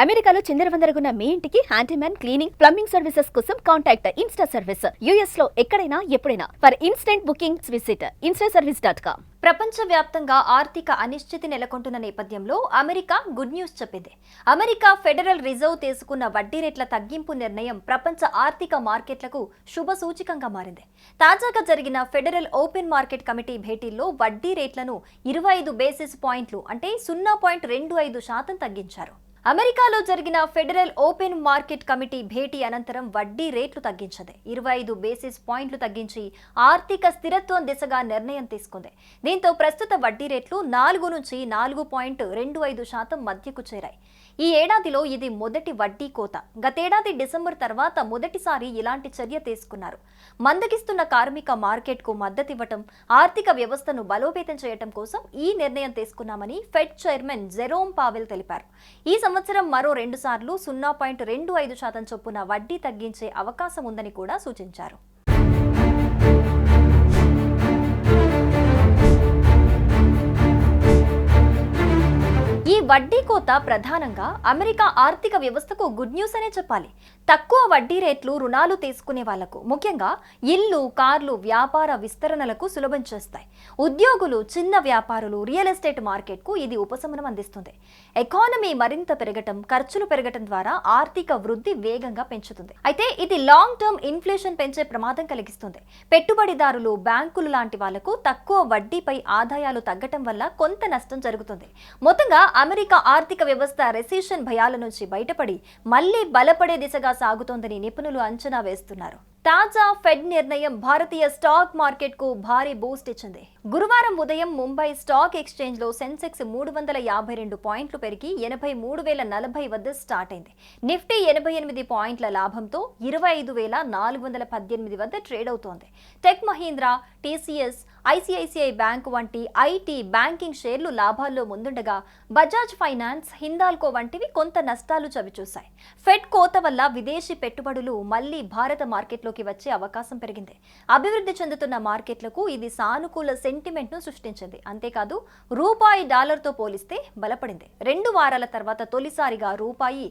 అమెరికాలో చిందరవందరగున్న మీ ఇంటికి handyman, cleaning, plumbing services కోసం కాంటాక్ట్ ఇన్స్టా సర్వీస్. యుఎస్ లో ఎక్కడైనా ఎప్పుడైనా for instant bookings visit instaservice.com. ప్రపంచవ్యాప్తంగా ఆర్థిక అనిశ్చితి నెలకొంటున్న నేపథ్యంలో అమెరికా గుడ్ న్యూస్ చెప్పింది. అమెరికా ఫెడరల్ రిజర్వ్ తీసుకున్న వడ్డీ రేట్ల తగ్గింపు నిర్ణయం ప్రపంచ ఆర్థిక మార్కెట్లకు శుభ సూచికంగా మారింది. తాజాగా జరిగిన ఫెడరల్ ఓపెన్ మార్కెట్ కమిటీ భేటీల్లో వడ్డీ రేట్లను 25 బేసిస్ పాయింట్లు అంటే 0.25% తగ్గించారు. అమెరికాలో జరిగిన ఫెడరల్ ఓపెన్ మార్కెట్ కమిటీ భేటీ అనంతరం వడ్డీ రేట్లు తగ్గించింది. 25 బేసిస్ పాయింట్లు తగ్గించి ఆర్థిక స్థిరత్వం దిశగా నిర్ణయం తీసుకుంది. దీంతో ప్రస్తుత వడ్డీ రేట్లు 4 నుంచి 4.25% మధ్యకు చేరాయి. ఈ ఏడాదిలో ఇది మొదటి వడ్డీ కోత. గతేడాది డిసెంబర్ తర్వాత మొదటిసారి ఇలాంటి చర్య తీసుకున్నారు. మందగిస్తున్న కార్మిక మార్కెట్కు మద్దతివ్వటం, ఆర్థిక వ్యవస్థను బలోపేతం చేయటం కోసం ఈ నిర్ణయం తీసుకున్నామని ఫెడ్ చైర్మన్ జెరోమ్ పావెల్ తెలిపారు. ఈ సంవత్సరం మరో 2 సార్లు 0.25% చొప్పున వడ్డీ తగ్గించే అవకాశం ఉందని కూడా సూచించారు. ఈ వడ్డీ కోత ప్రధానంగా అమెరికా ఆర్థిక వ్యవస్థకు గుడ్ న్యూస్ అనే చెప్పాలి. తక్కువ వడ్డీ రేట్లు రుణాలు తీసుకునే వాళ్లకు, ముఖ్యంగా ఇల్లు, కార్లు వ్యాపార విస్తరణలకు సులభం చేస్తాయి. ఉద్యోగులు, చిన్న వ్యాపారులు, రియల్ ఎస్టేట్ మార్కెట్కు ఇది ఉపశమనం అందిస్తుంది. ఎకానమీ మరింత పెరగటం, ఖర్చులు పెరగటం ద్వారా ఆర్థిక వృద్ధి వేగంగా పెంచుతుంది. అయితే ఇది లాంగ్ టర్మ్ ఇన్ఫ్లేషన్ పెంచే ప్రమాదం కలిగిస్తుంది. పెట్టుబడిదారులు, బ్యాంకులు లాంటి వాళ్లకు తక్కువ వడ్డీపై ఆదాయాలు తగ్గటం వల్ల కొంత నష్టం జరుగుతుంది. మొత్తంగా అమెరికా ఆర్థిక వ్యవస్థ రెసిషన్ భయాల నుంచి బయటపడి మళ్లీ బలపడే దిశగా సాగుతోందని నిపుణులు అంచనా వేస్తున్నారు. తాజా ఫెడ్ నిర్ణయం భారతీయ స్టాక్ మార్కెట్ కు భారీ బూస్ట్ ఇచ్చింది. గురువారం ఉదయం ముంబై స్టాక్ ఎక్స్చేంజ్ లో సెన్సెక్స్ 352 పాయింట్లు పెరిగి 83,040 వద్ద స్టార్ట్ అయింది. నిఫ్టీ 88 పాయింట్ల లాభంతో 25,418 వద్ద ట్రేడ్ అవుతోంది. Tech Mahindra, TCS, ICICI bank వంటి ఐటీ, బ్యాంకింగ్ షేర్లు లాభాల్లో ముందుండగా బజాజ్ ఫైనాన్స్, హిందాల్కో వంటివి కొంత నష్టాలు చవిచూశాయి. ఫెడ్ కోత వల్ల విదేశీ పెట్టుబడులు మళ్లీ భారత మార్కెట్లోకి వచ్చే అవకాశం పెరిగింది. అభివృద్ధి చెందుతున్న మార్కెట్లకు ఇది సానుకూల సెంటిమెంట్ ను సృష్టించింది. అంతేకాదు రూపాయి డాలర్తో పోలిస్తే బలపడింది. 2 వారాల తర్వాత తొలిసారిగా రూపాయి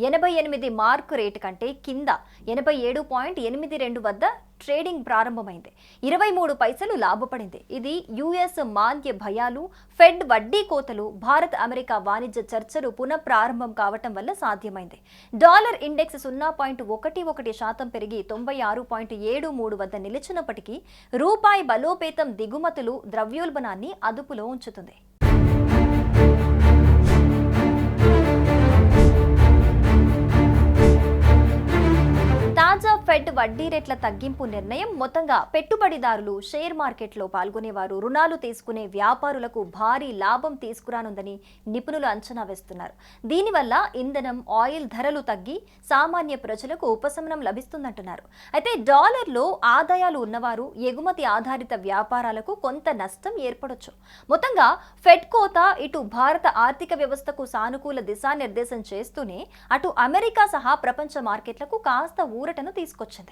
88 మార్క్ రేటు కంటే కింద 87.82 వద్ద ట్రేడింగ్ ప్రారంభమైంది. 23 పైసలు లాభపడింది. ఇది యుఎస్ మాంద్య భయాలు, ఫెడ్ వడ్డీ కోతలు, భారత్ అమెరికా వాణిజ్య చర్చలు పునఃప్రారంభం కావటం వల్ల సాధ్యమైంది. డాలర్ ఇండెక్స్ 0.11% పెరిగి 96.73 వద్ద నిలిచినప్పటికీ రూపాయి బలోపేతం దిగుమతులు, ద్రవ్యోల్బణాన్ని అదుపులో ఉంచుతుంది. తాజా ఫెడ్ వడ్డీ రేట్ల తగ్గింపు నిర్ణయం మొత్తంగా పెట్టుబడిదారులు, షేర్ మార్కెట్లో పాల్గొనేవారు, రుణాలు తీసుకునే వ్యాపారులకు భారీ లాభం తీసుకురానుందని నిపుణులు అంచనా వేస్తున్నారు. దీనివల్ల ఇంధనం, ఆయిల్ ధరలు తగ్గి సామాన్య ప్రజలకు ఉపశమనం లభిస్తుందంటున్నారు. అయితే డాలర్లో ఆదాయాలు ఉన్నవారు, ఎగుమతి ఆధారిత వ్యాపారాలకు కొంత నష్టం ఏర్పడొచ్చు. మొత్తంగా ఫెడ్ కోత ఇటు భారత ఆర్థిక వ్యవస్థకు సానుకూల దిశానిర్దేశం చేస్తూనే అటు అమెరికా సహా ప్రపంచ మార్కెట్లకు కాస్త ఊరటను తీసుకొచ్చింది.